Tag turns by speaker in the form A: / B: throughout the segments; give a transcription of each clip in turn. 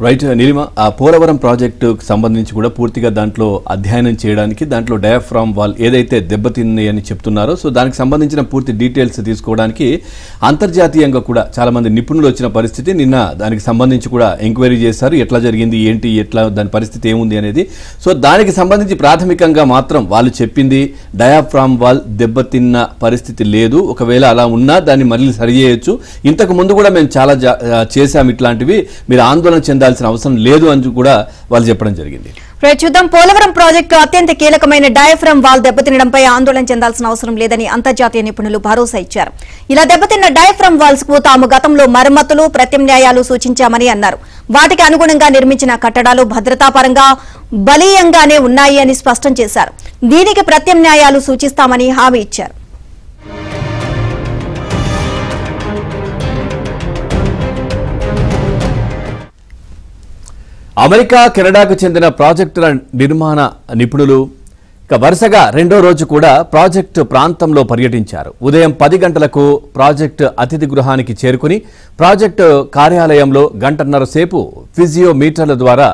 A: Right Neelima, ఆ పోలవరం ప్రాజెక్టుకు సంబంధించి కూడా పూర్తిగా దాంట్లో అధ్యయనం చేయడానికి దాంట్లో డయాఫ్రామ్ వాల్ ఏదైతే దెబ్బతిన్నాయి అని చెప్తున్నారో సో దానికి సంబంధించిన పూర్తి డీటెయిల్స్ తీసుకోవడానికి అంతర్జాతీయంగా కూడా చాలా మంది నిపుణులు వచ్చిన పరిస్థితి. నిన్న దానికి సంబంధించి కూడా ఎంక్వైరీ చేశారు, ఎట్లా జరిగింది ఏంటి, ఎట్లా దాని పరిస్థితి ఏముంది అనేది. సో దానికి సంబంధించి ప్రాథమికంగా మాత్రం వాళ్ళు చెప్పింది డయాఫ్రామ్ వాల్ దెబ్బతిన్న పరిస్థితి లేదు, ఒకవేళ అలా ఉన్నా దాన్ని మళ్ళీ సరి చేయొచ్చు, ఇంతకు ముందు కూడా మేము చాలా చేశాం ఇట్లాంటివి, మీరు ఆందోళన చెందాల్సిన అవసరం లేదు అని కూడా వాళ్ళు చెప్పడం జరిగింది.
B: చూద్దాం. పోలవరం ప్రాజెక్టు అత్యంత కీలకమైన డయాఫ్రామ్ వాల్ దెబ్బతినడంపై ఆందోళన చెందాల్సిన అవసరం లేదని అంతర్జాతీయ నిపుణులు భరోసా ఇచ్చారు. ఇలా దెబ్బతిన్న డయాఫ్రామ్ వాల్స్ కు తాము గతంలో మరమ్మతులు ప్రత్యామ్నాయాలు సూచించామని అన్నారు. వాటికి అనుగుణంగా నిర్మించిన కట్టడాలు భద్రతాపరంగా బలీయంగానే ఉన్నాయి అని స్పష్టం చేశారు. దీనికి ప్రత్యామ్నాయాలు సూచిస్తామని హామీ ఇచ్చారు.
A: అమెరికా, కెనడాకు చెందిన ప్రాజెక్టుల నిర్మాణ నిపుణులు వరుసగా రెండో రోజు కూడా ప్రాజెక్టు ప్రాంతంలో పర్యటించారు. ఉదయం 10 గంటలకు ప్రాజెక్టు అతిథి గృహానికి చేరుకుని ప్రాజెక్టు కార్యాలయంలో గంటన్నర సేపు ఫిజియోమీటర్ల ద్వారా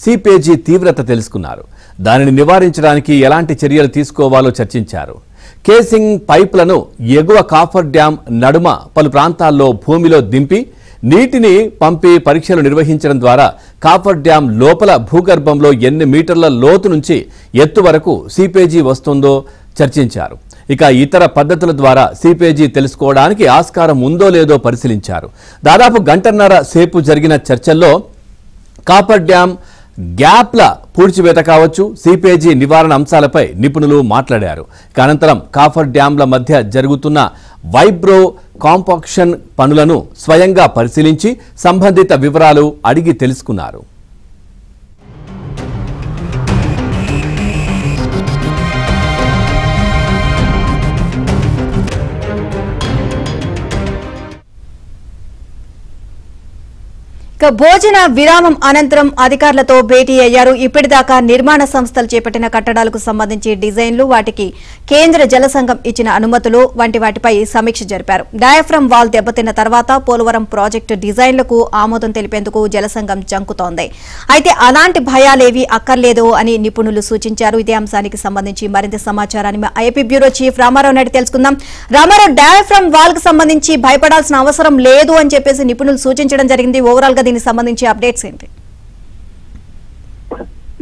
A: సీపేజీ తీవ్రత తెలుసుకున్నారు. దానిని నివారించడానికి ఎలాంటి చర్యలు తీసుకోవాలో చర్చించారు. కేసింగ్ పైపులను ఎగువ కాఫర్ డ్యాం నడుమ పలు ప్రాంతాల్లో భూమిలో దింపి నీటిని పంపి పరీక్షలు నిర్వహించడం ద్వారా కాఫర్ డ్యాం లోపల భూగర్భంలో ఎన్ని మీటర్ల లోతు నుంచి ఎత్తు వరకు సీపేజీ వస్తుందో చర్చించారు. ఇక ఇతర పద్ధతుల ద్వారా సీపేజీ తెలుసుకోవడానికి ఆస్కారం ఉందో లేదో పరిశీలించారు. దాదాపు గంటన్నర సేపు జరిగిన చర్చల్లో కాఫర్ డ్యాం గ్యాప్ల పూడ్చివేత కావచ్చు, సీపేజీ నివారణ అంశాలపై నిపుణులు మాట్లాడారు. అనంతరం కాఫర్ డ్యాంల మధ్య జరుగుతున్న వైబ్రో కాంపాక్షన్ పనులను స్వయంగా పరిశీలించి సంబంధిత వివరాలు అడిగి తెలుసుకున్నారు.
B: భోజన విరామం అనంతరం అధికారులతో భేటీ అయ్యారు. ఇప్పటిదాకా నిర్మాణ సంస్థలు చేపట్టిన కట్టడాలకు సంబంధించి డిజైన్లు, వాటికి కేంద్ర జల సంఘం ఇచ్చిన అనుమతులు వంటి వాటిపై సమీక్ష జరిపారు. డయాఫ్రామ్ వాల్ దెబ్బతిన్న తర్వాత పోలవరం ప్రాజెక్టు డిజైన్లకు ఆమోదం తెలిపేందుకు జల సంఘం జంకుతోంది. అయితే అలాంటి భయాలేవీ అక్కర్లేదు అని నిపుణులు సూచించారు. ఇదే అంశానికి సంబంధించి మరింత సమాచారాన్ని IAP bureau chief Ramarao Naidu తెలుసుకుందాం. రామారావు, డయాఫ్రామ్ వాల్ కు సంబంధించి భయపడాల్సిన అవసరం లేదు అని చెప్పేసి నిపుణులు సూచించడం జరిగింది. ఓవరాల్ గా దీనికి సంబంధించి అప్డేట్స్ ఏంటి?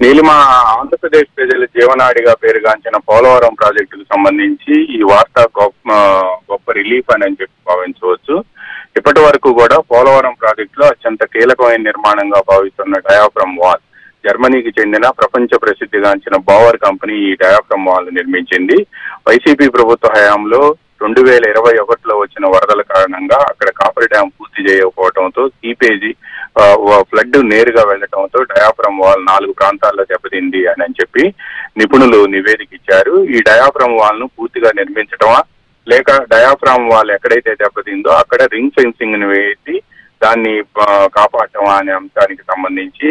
C: నీలిమ, ఆంధ్రప్రదేశ్ ప్రజల జీవనాడిగా పేరుగాంచిన పోలవరం ప్రాజెక్టుకు సంబంధించి ఈ వార్త గొప్ప రిలీఫ్ అని చెప్పి భావించవచ్చు. ఇప్పటి వరకు కూడా పోలవరం ప్రాజెక్టులో అత్యంత కీలకమైన నిర్మాణంగా భావిస్తున్న డయాఫ్రామ్ వాల్, జర్మనీకి చెందిన ప్రపంచ ప్రసిద్ధిగాంచిన బౌవర్ కంపెనీ ఈ డయాఫ్రామ్ వాల్ నిర్మించింది. వైసీపీ ప్రభుత్వ హయాంలో 2021లో వచ్చిన వరదల కారణంగా అక్కడ కాపర్ డ్యాం పూర్తి చేయకపోవడంతో సీపేజీ ఫ్లడ్ నేరుగా వెళ్లడంతో డయాఫ్రామ్ వాల్ 4 ప్రాంతాల్లో దెబ్బతింది అని చెప్పి నిపుణులు నివేదిక ఇచ్చారు. ఈ డయాఫ్రామ్ వాల్ ను పూర్తిగా నిర్మించడమా లేక డయాఫ్రామ్ వాల్ ఎక్కడైతే దెబ్బతిందో అక్కడ రింగ్ ఫెన్సింగ్ ని వేసి దాన్ని కాపాడటమా అనే అంశానికి సంబంధించి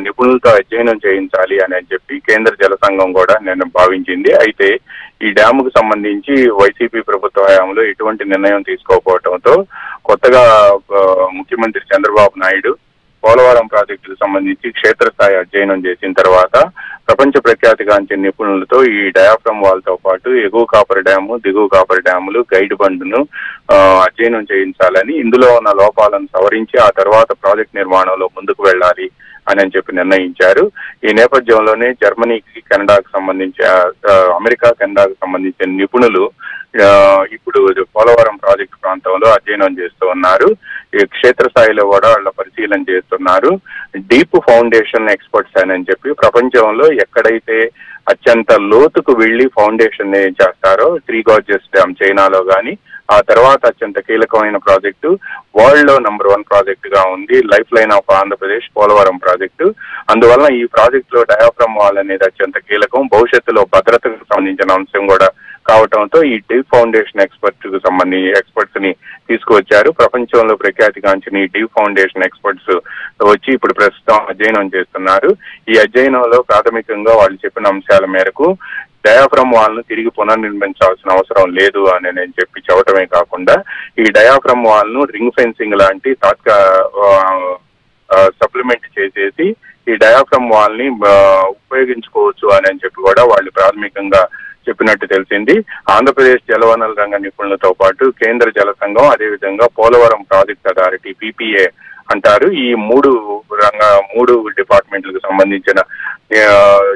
C: నిపుణులతో అధ్యయనం చేయించాలి అని చెప్పి కేంద్ర జల సంఘం కూడా నేను భావించింది. అయితే ఈ డ్యాముకు సంబంధించి వైసీపీ ప్రభుత్వ హయాంలో ఎటువంటి నిర్ణయం తీసుకోకపోవడంతో కొత్తగా ముఖ్యమంత్రి చంద్రబాబు నాయుడు పోలవరం ప్రాజెక్టుకు సంబంధించి క్షేత్రస్థాయి అధ్యయనం చేసిన తర్వాత ప్రపంచ ప్రఖ్యాతిగాంచిన నిపుణులతో ఈ డయాఫ్రామ్ వాల్ తో పాటు ఎగువ కాపర్ డ్యాము, దిగువ కాపర్ డ్యాములు, గైడ్ బండ్ను అధ్యయనం చేయించాలని, ఇందులో ఉన్న లోపాలను సవరించి ఆ తర్వాత ప్రాజెక్ట్ నిర్మాణంలో ముందుకు వెళ్లాలి అని చెప్పి నిర్ణయించారు. ఈ నేపథ్యంలోనే జర్మనీకి, కెనడాకు సంబంధించి అమెరికా, కెనడాకు సంబంధించిన నిపుణులు ఇప్పుడు పోలవరం ప్రాజెక్టు ప్రాంతంలో అధ్యయనం చేస్తూ ఉన్నారు. ఈ క్షేత్రస్థాయిలో కూడా వాళ్ళ పరిశీలన చేస్తున్నారు. డీప్ ఫౌండేషన్ ఎక్స్పర్ట్స్ అని చెప్పి ప్రపంచంలో ఎక్కడైతే అత్యంత లోతుకు వెళ్లి ఫౌండేషన్ చేస్తారో, 3 గార్జెస్ డ్యామ్ చైనాలో గాని, ఆ తర్వాత అత్యంత కీలకమైన ప్రాజెక్టు, వరల్డ్ లో నంబర్ 1 ప్రాజెక్ట్ గా ఉంది life line of Andhra Pradesh Polavaram project. అందువల్ల ఈ ప్రాజెక్ట్ లో డయాఫ్రామ్ వాల్ అనేది అత్యంత కీలకం. భవిష్యత్తులో భద్రతకు సంబంధించిన అంశం కూడా కావడంతో ఈ డీప్ ఫౌండేషన్ ఎక్స్పర్ట్స్ ని తీసుకువచ్చారు. ప్రపంచంలో ప్రఖ్యాతిగాంచిన ఈ డీప్ ఫౌండేషన్ ఎక్స్పర్ట్స్ వచ్చి ఇప్పుడు ప్రస్తుతం అధ్యయనం చేస్తున్నారు. ఈ అధ్యయనంలో ప్రాథమికంగా వాళ్ళు చెప్పిన అంశాల మేరకు డయాఫ్రామ్ వాల్ ను తిరిగి పునర్నిర్మించాల్సిన అవసరం లేదు అని నేను చెప్పడమే కాకుండా ఈ డయాఫ్రామ్ వాల్ ను రింగ్ ఫెన్సింగ్ లాంటి సప్లిమెంట్ చేసేసి ఈ డయాఫ్రమ్ వాల్ ని ఉపయోగించుకోవచ్చు అని చెప్పి కూడా వాళ్ళు ప్రాథమికంగా చెప్పినట్టు తెలిసింది. ఆంధ్రప్రదేశ్ జలవనరుల రంగ నిపుణులతో పాటు కేంద్ర జల సంఘం, అదేవిధంగా పోలవరం ప్రాజెక్ట్ అథారిటీ PPA అంటారు, ఈ మూడు డిపార్ట్మెంట్లకు సంబంధించిన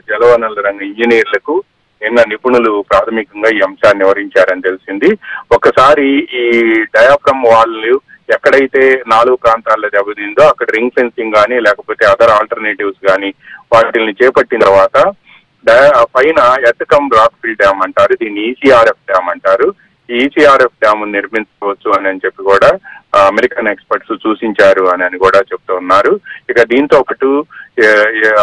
C: జలవనరుల రంగ ఇంజనీర్లకు నిన్న నిపుణులు ప్రాథమికంగా ఈ అంశాన్ని వివరించారని తెలిసింది. ఒకసారి ఈ డయాఫ్రమ్ వాల్ ఎక్కడైతే 4 ప్రాంతాల్లో దెబ్బతిందో అక్కడ రింగ్ ఫెన్సింగ్ కానీ లేకపోతే అదర్ ఆల్టర్నేటివ్స్ కానీ వాటిని చేపట్టిన తర్వాత పైన ఎర్త్ రాక్ ఫిల్ డ్యామ్ అంటారు, దీన్ని ECRF డ్యామ్ అంటారు. ఈ ECRF డ్యామ్ నిర్మించుకోవచ్చు అని చెప్పి కూడా అమెరికన్ ఎక్స్పర్ట్స్ సూచించారు అని కూడా చెప్తూ ఉన్నారు. ఇక దీంతో పాటు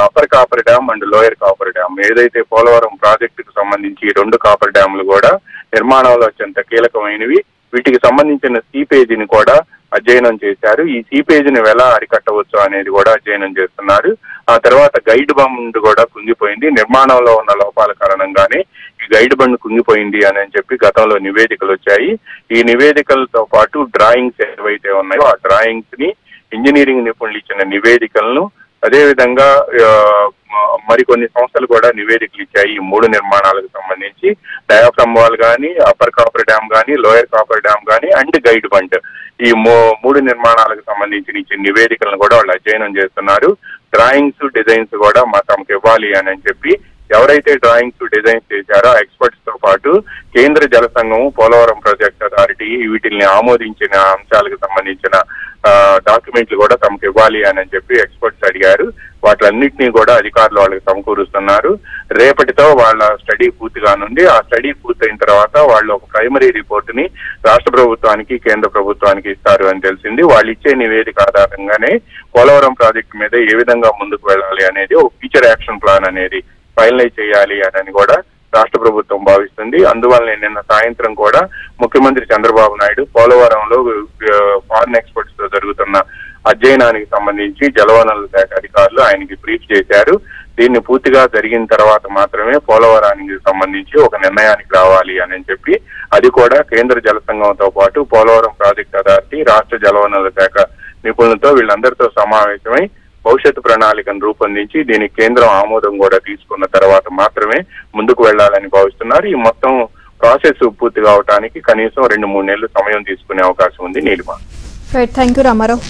C: upper coffer dam and lower copper dam, ఏదైతే పోలవరం ప్రాజెక్టుకు సంబంధించి 2 కాపర్ డ్యాములు కూడా నిర్మాణంలో అత్యంత కీలకమైనవి. వీటికి సంబంధించిన సీపేజీని కూడా అధ్యయనం చేశారు. ఈ సీపేజీని ఎలా అరికట్టవచ్చు అనేది కూడా అధ్యయనం చేస్తున్నారు. ఆ తర్వాత గైడ్ బండ్ కూడా కుంగిపోయింది. నిర్మాణంలో ఉన్న లోపాల కారణంగానే ఈ గైడ్ బండ్ కుంగిపోయింది అని చెప్పి గతంలో నివేదికలు వచ్చాయి. ఈ నివేదికలతో పాటు డ్రాయింగ్స్ ఏవైతే ఉన్నాయో ఆ డ్రాయింగ్స్ ని ఇంజనీరింగ్ నిపుణులు ఇచ్చిన నివేదికలను, అదేవిధంగా మరికొన్ని సంస్థలు కూడా నివేదికలు ఇచ్చాయి. ఈ 3 నిర్మాణాలకు సంబంధించి డయాఫ్రమ్ వాల్ కానీ, అప్పర్ కాపర్ డ్యామ్ కానీ, లోయర్ కాపర్ డ్యామ్ కానీ అండ్ గైడ్ బండ్, ఈ 3 నిర్మాణాలకు సంబంధించిన ఇచ్చిన నివేదికలను కూడా వాళ్ళు అధ్యయనం చేస్తున్నారు. డ్రాయింగ్స్, డిజైన్స్ కూడా తమకు ఇవ్వాలి అని చెప్పి ఎవరైతే డ్రాయింగ్స్, డిజైన్స్ చేశారో ఆ ఎక్స్పర్ట్స్ తో పాటు కేంద్ర జల సంఘం, పోలవరం ప్రాజెక్ట్ అథారిటీ వీటిని ఆమోదించిన అంశాలకు సంబంధించిన డాక్యుమెంట్లు కూడా తమకు ఇవ్వాలి అని చెప్పి ఎక్స్పర్ట్స్ అడిగారు. వాటిలన్నింటినీ కూడా అధికారులు వాళ్ళకి సమకూరుస్తున్నారు. రేపటితో వాళ్ళ స్టడీ పూర్తిగానుంది. ఆ స్టడీ పూర్తయిన తర్వాత వాళ్ళు ఒక ప్రైమరీ రిపోర్ట్ ని రాష్ట్ర ప్రభుత్వానికి, కేంద్ర ప్రభుత్వానికి ఇస్తారు అని తెలిసింది. వాళ్ళు ఇచ్చే నివేదిక ఆధారంగానే పోలవరం ప్రాజెక్టు మీద ఏ విధంగా ముందుకు వెళ్ళాలి అనేది ఒక ఫ్యూచర్ యాక్షన్ ప్లాన్ అనేది ఫైనలైజ్ చేయాలి అని కూడా రాష్ట్ర ప్రభుత్వం భావిస్తుంది. అందువల్ల నిన్న సాయంత్రం కూడా ముఖ్యమంత్రి చంద్రబాబు నాయుడు పోలవరంలో ఫారిన్ ఎక్స్పర్ట్స్ తో జరుగుతున్న అధ్యయనానికి సంబంధించి జలవనరుల శాఖ అధికారులు ఆయనకి బ్రీఫ్ చేశారు. దీన్ని పూర్తిగా జరిగిన తర్వాత మాత్రమే పోలవరానికి సంబంధించి ఒక నిర్ణయానికి రావాలి అని చెప్పి, అది కూడా కేంద్ర జల సంఘంతో పాటు పోలవరం ప్రాజెక్ట్ అథారిటీ, రాష్ట్ర జలవనరుల శాఖ నిపుణులతో వీళ్ళందరితో సమావేశమై భవిష్యత్తు ప్రణాళికను రూపొందించి దీనికి కేంద్రం ఆమోదం కూడా తీసుకున్న తర్వాత మాత్రమే ముందుకు వెళ్లాలని భావిస్తున్నారు. ఈ మొత్తం ప్రాసెస్ పూర్తి కావడానికి కనీసం 2-3 నెలలు సమయం తీసుకునే అవకాశం ఉంది. నీలిమ.
B: Thank you Ramarao.